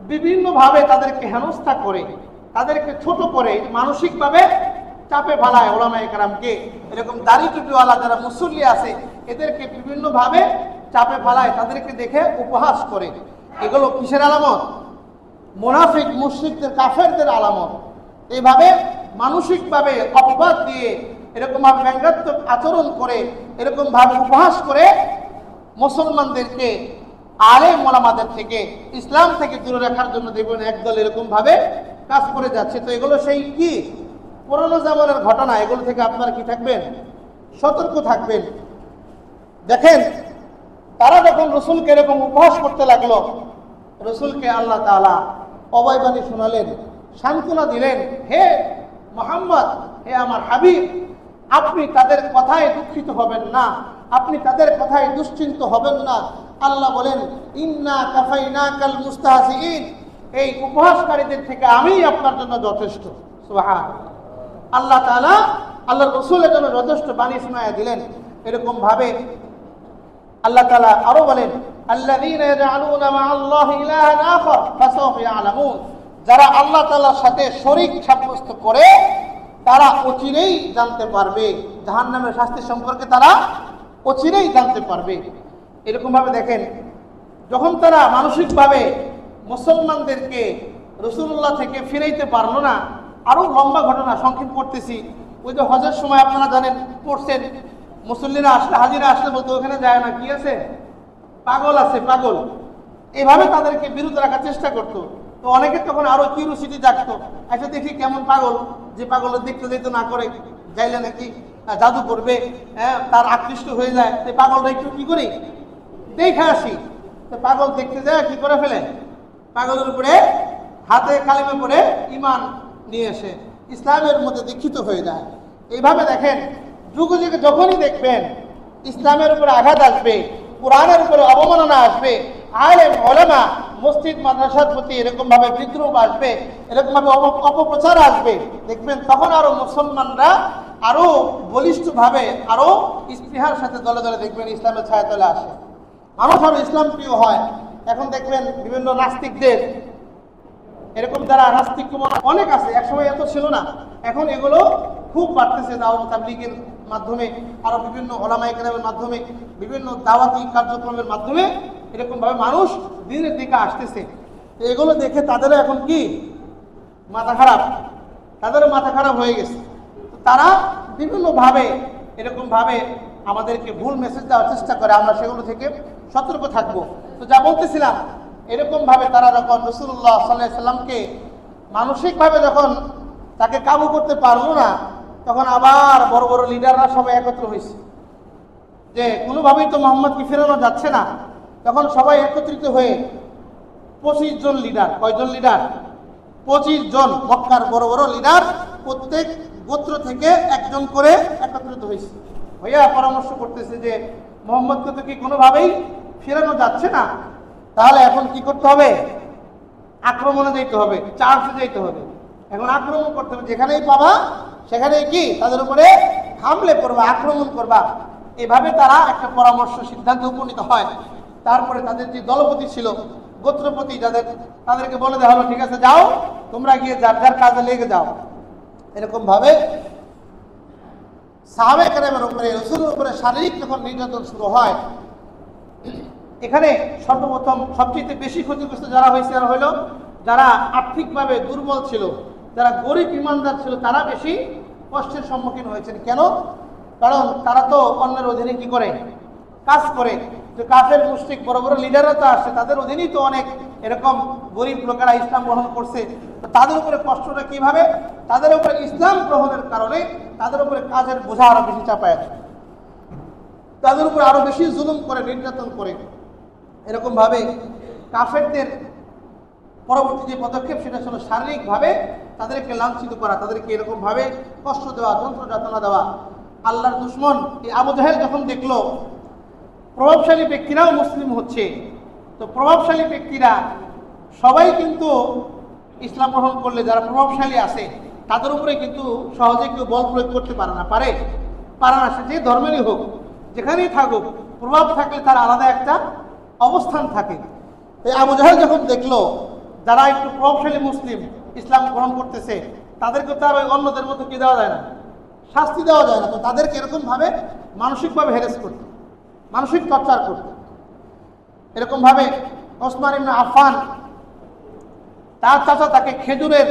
বিভিন্নভাবে তাদেরকে হেনস্থা করে, তাদেরকে ছোট করে, মানসিকভাবে চাপে ফেলায় ওলামায়ে কেরামকে। এরকম দাড়ি টুপিওয়ালা যারা মুসল্লি আছে এদেরকে বিভিন্নভাবে চাপে ফেলায়, তাদেরকে দেখে উপহাস করে। এগুলো কিসের আলামত? মুনাফিক মুশরিকদের কাফেরদের আলামত। এইভাবে মানসিকভাবে অপবাদ দিয়ে, এরকমভাবে ব্যঙ্গাত্মক আচরণ করে, এরকমভাবে উপহাস করে মুসলমানদেরকে, আলেম ওলামাদের থেকে, ইসলাম থেকে দূরে রাখার জন্য দেখবেন একদল এরকমভাবে কাজ করে যাচ্ছে। তো এগুলো সেই কি পুরনো জামানার ঘটনা, এগুলো থেকে আপনারা কি থাকবেন? সতর্ক থাকবেন। দেখেন, তারা যখন রসুলকে এরকম উপহাস করতে লাগলো, রসুলকে আল্লাহ তাআলা অভয়বাণী শোনালেন, সান্ত্বনা দিলেন, হে মুহাম্মদ, হে আমার হাবিব, আপনি তাদের কথায় দুঃখিত হবেন না, আপনি তাদের কথায় দুশ্চিন্ত হবেন না। আল্লাহ বলেন, ইন্না কাফাইনাকাল মুস্তাহজিইন, এই উপহাসকারীদের থেকে আমিই আপনার জন্য যথেষ্ট। সুবহানাল্লাহ। আল্লাহ তাআলা আল্লাহর রাসূলের জন্য যথেষ্ট বাণী শোনায়া দিলেন। এরকম ভাবে আল্লাহ তাআলা আরো বলেন, আল্লাযীনা ইয়াজআলুনা মা'আল্লাহি ইলাহান আখার ফাসাউফা ইয়ালামুন, যারা আল্লাহ তাআলার সাথে শরীক সাব্যস্ত করে তারা অচিরেই জানতে পারবে, জাহান্নামের শাস্তি সম্পর্কে তারা অচিরেই জানতে পারবে। এরকম ভাবে দেখেন, যখন তারা মানসিকভাবে মুসলমানদেরকে রাসূলুল্লাহ থেকে ফিরাইতে পারলো না, আরো লম্বা ঘটনা সংক্ষেপ করতেছি। ওই যে হজের সময় আপনারা জানেন, পড়ছেন, মুসল্লিরা আসলে, হাজিরা আসলে বলতো ওখানে যায় না, কি আছে, পাগল আছে, পাগল। এইভাবে তাদেরকে বিরত রাখার চেষ্টা করতো। তো অনেকে তখন আরো কিউরিওসিটি জাগতো, আচ্ছা দেখি কেমন পাগল, যে পাগলের দেখতে যেতে না করে, যাইলে নাকি জাদু করবে, হ্যাঁ, তার আকৃষ্ট হয়ে যায়। তো পাগলটা একটু কি করি, দেখে আসি। তো পাগল দেখতে যায়, কি করে ফেলে, পাগলের উপরে হাতে কালিমা পড়ে ঈমান নিয়ে এসে ইসলামের মধ্যে দীক্ষিত হয়ে যায়। এইভাবে দেখেন, যুগে যুগে যখনই দেখবেন ইসলামের উপরে আঘাত আসবে, কোরআনের উপরে অবমাননা আসবে, আলেম ওলামা মসজিদ মাদ্রাসার প্রতি এরকম ভাবে বিদ্রোহ আসবে, এরকম ভাবে অপপ্রচার আসবে, দেখবেন তখন আরো মুসলমানরা আরো বলিষ্ঠভাবে, আরো স্পৃহার সাথে দলে দলে দেখবেন ইসলামের ছায়াতলে আসে, মানুষ আরো ইসলাম প্রিয় হয়। এখন দেখবেন বিভিন্ন নাস্তিকদের, এরকম যারা নাস্তিক অনেক আছে, একসময় এত ছিল না, এখন এগুলো খুব বাড়তেছে। দাওয়াত তাবলীগের মাধ্যমে, আরো বিভিন্ন ওলামায়ে কেরামের মাধ্যমে, বিভিন্ন দাওয়াতি কার্যক্রমের মাধ্যমে এরকম ভাবে মানুষ দিনের দিকে আসতেছে। এগুলো দেখে তাদেরও এখন কি মাথা খারাপ, তাদেরও মাথা খারাপ হয়ে গেছে। তারা বিভিন্নভাবে এরকম ভাবে আমাদেরকে ভুল মেসেজ দেওয়ার চেষ্টা করে, আমরা সেগুলো থেকে সতর্ক থাকবো। তো যা বলতেছিলাম, এরকম ভাবে তারা যখন রাসূলুল্লাহ সাল্লাল্লাহু আলাইহি সাল্লামকে মানসিকভাবে যখন তাকে কাবু করতে পারলো না, তখন আবার বড় বড় লিডাররা সবাই একত্র হয়েছে যে কোনোভাবেই তো মুহাম্মদকে ফেরানো যাচ্ছে না। তখন সবাই একত্রিত হয়ে 25 জন লিডার, কয়জন লিডার, 25 জন মক্কার বড় বড় লিডার, প্রত্যেক গোত্র থেকে একজন করে একত্রিত হয়েছে। ভাইয়া পরামর্শ করতেছে যে মুহাম্মদকে তো কি কোনোভাবেই ফেরানো যাচ্ছে না, তাহলে এখন কি করতে হবে, আক্রমণে যেতে হবে, চার্জে যেতে হবে। এখন আক্রমণ করতে হবে, যেখানেই পাবা সেখানেই কি তাদের উপরে হামলে করবা, আক্রমণ করবা। এভাবে তারা একটা পরামর্শ সিদ্ধান্তে উপনীত হয়। তারপরে তাদের যে দলপতি ছিল, গোত্রপতি যাদের, তাদেরকে বলে দেওয়া হলো, ঠিক আছে যাও, তোমরা গিয়ে যার যার কাজে লেগে যাও। এরকম ভাবে সাহাবায়ে কেরামের উপরে, রাসূলের উপরে শারীরিক যখন নির্যাতন শুরু হয়, এখানে সর্বপ্রথম সবচেয়ে বেশি ক্ষতিগ্রস্ত যারা হয়েছে তারা হলো যারা আর্থিকভাবে দুর্বল ছিল, যারা গরিব ইমানদার ছিল, তারা বেশি কষ্টের সম্মুখীন হয়েছেন। কেন? কারণ তারা তো অন্যের অধীনে কি করে, কাজ করে। যে কাফের মুশরিক বড় বড় লিডাররা তো আসছে, তাদের অধীনেই তো অনেক এরকম গরিব লোকেরা ইসলাম গ্রহণ করছে। তো তাদের উপরে কষ্টটা কিভাবে, তাদের উপরে ইসলাম গ্রহণের কারণে তাদের উপরে কাজের বোঝা আরো বেশি চাপায় আছে, তাদের উপরে আরো বেশি জুলুম করে, নির্যাতন করে। এরকম ভাবে কাফেরদের পরবর্তী যে পদক্ষেপ সেটা ছিল শারীরিকভাবে তাদেরকে লাঞ্ছিত করা, তাদেরকে এরকম ভাবে কষ্ট দেওয়া, যন্ত্র যাতনা দেওয়া। আল্লাহর দুশমন এই আবু জাহেল যখন দেখলো প্রভাবশালী ব্যক্তিরাও মুসলিম হচ্ছে, তো প্রভাবশালী ব্যক্তিরা সবাই কিন্তু ইসলাম গ্রহণ করলে যারা প্রভাবশালী আছে তাদের উপরে কিন্তু সহজে কেউ বল প্রয়োগ করতে পারে না, পারে না। সে যে ধর্মেরই হোক, যেখানেই থাকুক, প্রভাব থাকলে তার আলাদা একটা অবস্থান থাকে। এই আবু জাহেল যখন দেখলো যারা একটু প্রভাবশালী মুসলিম ইসলাম গ্রহণ করতেছে তাদেরকে তো আর ওই অন্যদের মতো কি দেওয়া যায় না, শাস্তি দেওয়া যায় না। তো তাদেরকে এরকমভাবে মানসিকভাবে হেরেস করত, মানসিক টর্চার করত। এরকমভাবে ওসমান ইবনে আফফান তার চাচা তাকে খেজুরের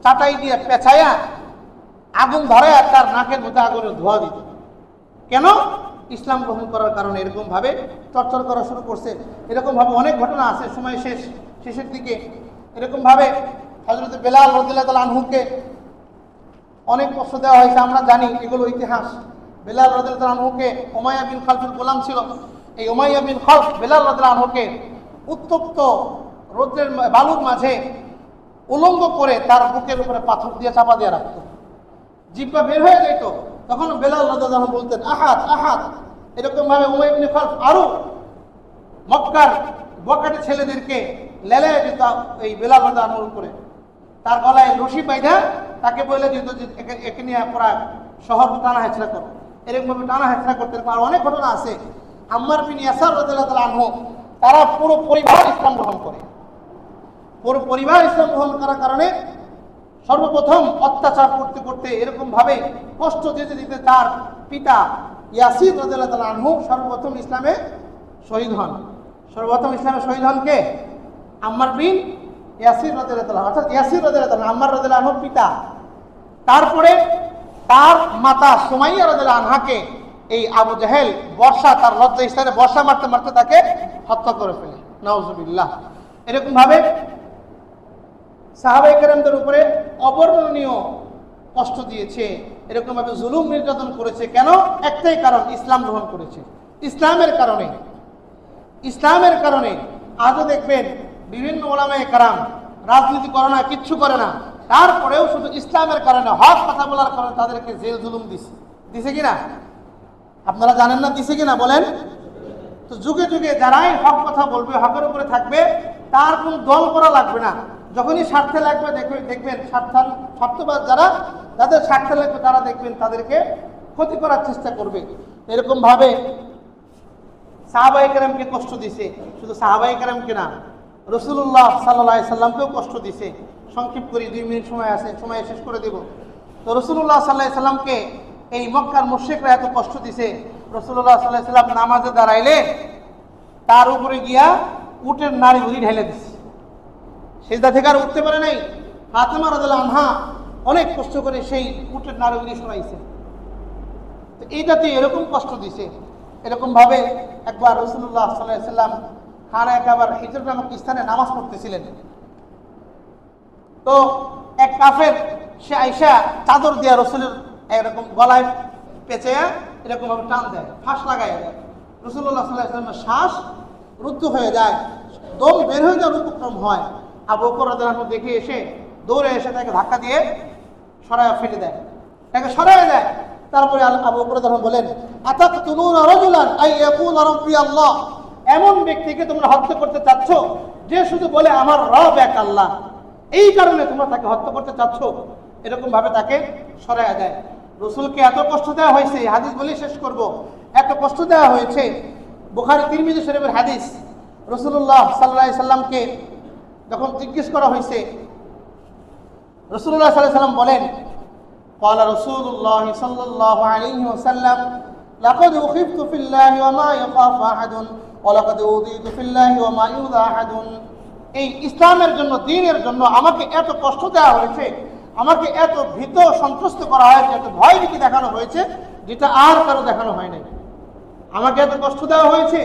চাটাই দিয়ে পেঁচাইয়া আগুন ধরে আর তার নাকের মধ্যে আগুনের ধোঁয়া দিত। কেন? ইসলাম গ্রহণ করার কারণে এরকমভাবে টর্চার করা শুরু করছে। এরকমভাবে অনেক ঘটনা আছে। সময় শেষের দিকে এরকমভাবে হযরত বেলাল রাদিয়াল্লাহু তাআলা আনহুকে অনেক কষ্ট দেওয়া হয়েছে, আমরা জানি, এগুলো ইতিহাস। বেলাল রাদিয়াল্লাহু তাআলা আনহুকে উমাইয়া বিন খালফের গোলাম ছিল। এই উমাইয়া বিন খালফ বেলাল রাদিয়াল্লাহু আনহুকে উত্তপ্ত রৌদ্রের বালুর মাঝে উলঙ্গ করে তার বুকের উপরে পাথর দিয়ে চাপা দিয়ে রাখত। জিহ্বা বের হয়ে যেত, তখন বেলাল রাদিয়াল্লাহু আনহু বলতেন আহাদ আহাদ। এরকমভাবে উমাইয়া বিন খালফ আরো মক্কার বকাটে ছেলেদেরকে লেলায় দিত এই বেলাল রাদিয়াল্লাহু আনহুর উপরে। তার গলায় রশি বাইধা তাকে বলে দিত যে একে নিয়ে পুরা শহর টানা হেঁচড়া করো। এরকমভাবে টানা হেঁচড়া করতে। আর অনেক ঘটনা আছে। আম্মার বিন ইয়াসার রাদিয়াল্লাহু তাআলা আনহু তারা পুরো পরিবার ইসলাম গ্রহণ করে। পুরো পরিবার ইসলাম গ্রহণ করার কারণে সর্বপ্রথম অত্যাচার করতে করতে এরকমভাবে কষ্ট দিতে দিতে তার পিতা ইয়াসির রাদিয়াল্লাহু তাআলা আনহু সর্বপ্রথম ইসলামে শহীদ হন। সর্বপ্রথম ইসলামে শহীদ হন কে? আম্মার বিন ইয়াসির রাদিয়াল্লাহু তাআলা, অর্থাৎ ইয়াসির রাদিয়াল্লাহু তাআলা আম্মার রাদিয়াল্লাহু আনহুর পিতা। তারপরে তার মাতা সুমাইয়া রাদিয়াল্লাহু আনহাকে এই আবু জাহেল বর্ষা, তার লজ্জা স্থানে বর্ষা মারতে মারতে তাকে হত্যা করে ফেলে। নাউজুবিল্লাহ। এরকমভাবে সাহাবায়ে কেরামদের উপরে অবর্ণনীয় কষ্ট দিয়েছে, এরকমভাবে জুলুম নির্যাতন করেছে। কেন? একটাই কারণ, ইসলাম গ্রহণ করেছে। ইসলামের কারণে, ইসলামের কারণে আজও দেখবেন বিভিন্ন ওলামায়ে কেরাম রাজনীতি করে না, কিচ্ছু করে না, তারপরেও শুধু ইসলামের কারণে, হক কথা বলার কারণে তাদেরকে জেল জুলুম দিছে কিনা আপনারা জানেন না? দিছে কিনা বলেন? তো যুগে যুগে যারাই হক কথা বলবে, হকের উপরে থাকবে, তার কোন দল করা লাগবে না। যখনই স্বার্থে লাগবে দেখবেন স্বার্থবাদ যারা, যাদের স্বার্থে লাগবে তারা দেখবেন তাদেরকে ক্ষতি করার চেষ্টা করবে। এরকম ভাবে সাহাবায়ে কেরামকে কষ্ট দিছে। শুধু সাহাবায়ে কেরামকে না, রাসূলুল্লাহ সাল্লাল্লাহু আলাইহি সাল্লামকেও কষ্ট দিছে। সংক্ষেপ করি, 2 মিনিট সময় আছে, সময় শেষ করে দেব। তো রাসূলুল্লাহ সাল্লাল্লাহু আলাইহি সাল্লামকে এই মক্কার মুশরিকরা এত কষ্ট দিছে, রাসূলুল্লাহ সাল্লাল্লাহু আলাইহি সাল্লাম নামাজে দাঁড়াইলে তার উপরে গিয়া উটের নাড়ি ভুড়ি ঢেলে দিছে। সিজদা থেকে আর উঠতে পারে নাই। ফাতেমা রাদিয়াল্লাহু আনহা অনেক কষ্ট করে সেই উটের নাড়ি ভুড়ি সরাইছে। তো এইটাতে এরকম কষ্ট দিছে। এরকম ভাবে একবার রাসূলুল্লাহ সাল্লাল্লাহু আলাইহি সাল্লাম খানায়ে কাবার হিজর নামক স্থানে নামাজ পড়তেছিলেন। তো এক কাফের সে আইসা চাদর দিয়া রাসূলের এরকম গলায় পেঁচাইয়া এরকম ভাবে টান দেয়, ফাঁস লাগাইয়া দেয়। রাসূলুল্লাহ সাল্লাল্লাহু আলাইহি ওয়াসাল্লামের শ্বাস রুদ্ধ হয়ে যায়, দম বের হয়ে যাওয়ার উপক্রম হয়। আবু বকর রাদিয়াল্লাহু আনহু দেখে এসে দৌড়ে এসে তাকে ধাক্কা দিয়ে সরাইয়া ফেলে দেয়, তাকে সরাইয়া দেয়। তারপরে আবু বকর রাদিয়াল্লাহু আনহু বলেন, আতাকতুলুনা রাজুলান আই ইয়াকুলা রাব্বি আল্লাহ, এমন ব্যক্তিকে তোমরা হত্যা করতে চাচ্ছ যে শুধু বলে আমার রব এক আল্লাহ, এই কারণে তোমরা তাকে হত্যা করতে চাচ্ছ। এরকম ভাবে তাকে সরাইয়া দেয়। রাসূলকে এত কষ্ট দেওয়া হয়েছে, হাদিস বলে শেষ করব, এত কষ্ট দেওয়া হয়েছে। বুখারী তিরমিজি শরীফের হাদিস, রাসূলুল্লাহ সাল্লাল্লাহু আলাইহি সাল্লামকে যখন জিজ্ঞেস করা হয়েছে, রাসূলুল্লাহ সাল্লাল্লাহু আলাইহি সাল্লাম বলেন, قال رسول الله صلى الله عليه وسلم لقد أخفت في الله وما يخاف أحد ولقد أوذيت في الله وما يؤذى أحد। এই ইসলামের জন্য, দ্বীনের জন্য আমাকে এত কষ্ট দেওয়া হয়েছে, আমাকে এত ভীত সন্ত্রস্ত করা হয়েছে, এত ভয় ভীতি দেখানো হয়েছে যেটা আর কারো দেখানো হয় নাই। আমাকে এত কষ্ট দেওয়া হয়েছে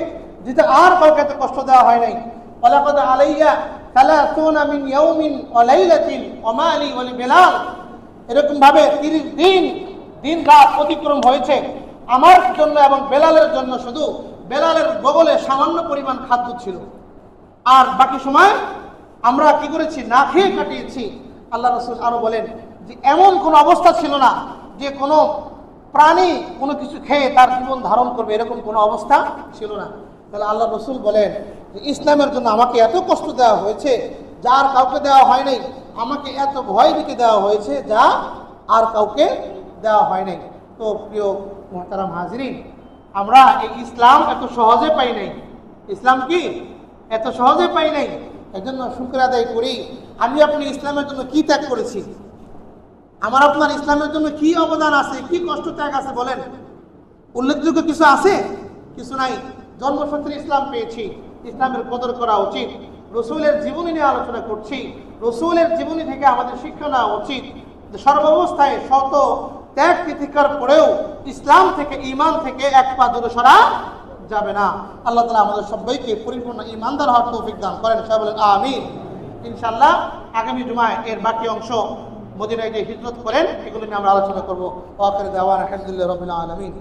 যেটা আর কাউকে এত কষ্ট দেওয়া হয় নাই। ওয়ালাকাদ আলাইয়া 30 মিন ইয়াউমিন ওয়া লাইলাতিন ওয়া মা লি ওয়া লিবিলাল, এরকম ভাবে 30 দিন রাত অতিক্রম হয়েছে আমার জন্য এবং বেলালের জন্য। শুধু বেলালের বগলে সামান্য পরিমাণ খাদ্য ছিল, আর বাকি সময় আমরা কি করেছি? না খেয়ে কাটিয়েছি। আল্লাহ রাসূল আরো বলেন যে এমন কোন অবস্থা ছিল না যে কোনো প্রাণী কোনো কিছু খেয়ে তার জীবন ধারণ করবে, এরকম কোনো অবস্থা ছিল না। তাহলে আল্লাহ রাসূল বলেন যে ইসলামের জন্য আমাকে এত কষ্ট দেওয়া হয়েছে যা আর কাউকে দেওয়া হয় নাই, আমাকে এত ভয় দিতে দেওয়া হয়েছে যা আর কাউকে দেওয়া হয় নাই। তো প্রিয় মুহতারাম হাজিরিন, আমরা এই ইসলাম এত সহজে পাই নাই। ইসলাম কি এত সহজে পাই নাই। এজন্য শুকর আদায় করি আমি আপনি ইসলামের জন্য কি ত্যাগ করেছি, আমার আপনার ইসলামের জন্য কি অবদান আছে, কি কষ্ট ত্যাগ আছে বলেন? উল্লেখযোগ্য কিছু আছে? কিছু নাই। জন্মসূত্রে ইসলাম পেয়েছি, ইসলামের কদর করা উচিত। রসুলের জীবনী নিয়ে আলোচনা করছি, রসুলের জীবনী থেকে আমাদের শিক্ষা নেওয়া উচিত। সর্বাবস্থায় শত ত্যাগ তিতিক্ষার পরেও ইসলাম থেকে, ঈমান থেকে এক পা দূরে সরা যাবে না। আল্লাহ তাআলা আমাদের সবাইকে পরিপূর্ণ ঈমানদার হওয়ার তৌফিক দান করেন, সবাই বলেন আমিন। ইনশাআল্লাহ আগামী জুমায় এর বাকি অংশ মদিনায় যে হিজরত করেন এগুলো নিয়ে আমরা আলোচনা করবো। ওয়া আখিরু দাওয়ানা আলহামদুলিল্লাহি রাব্বিল আলামিন।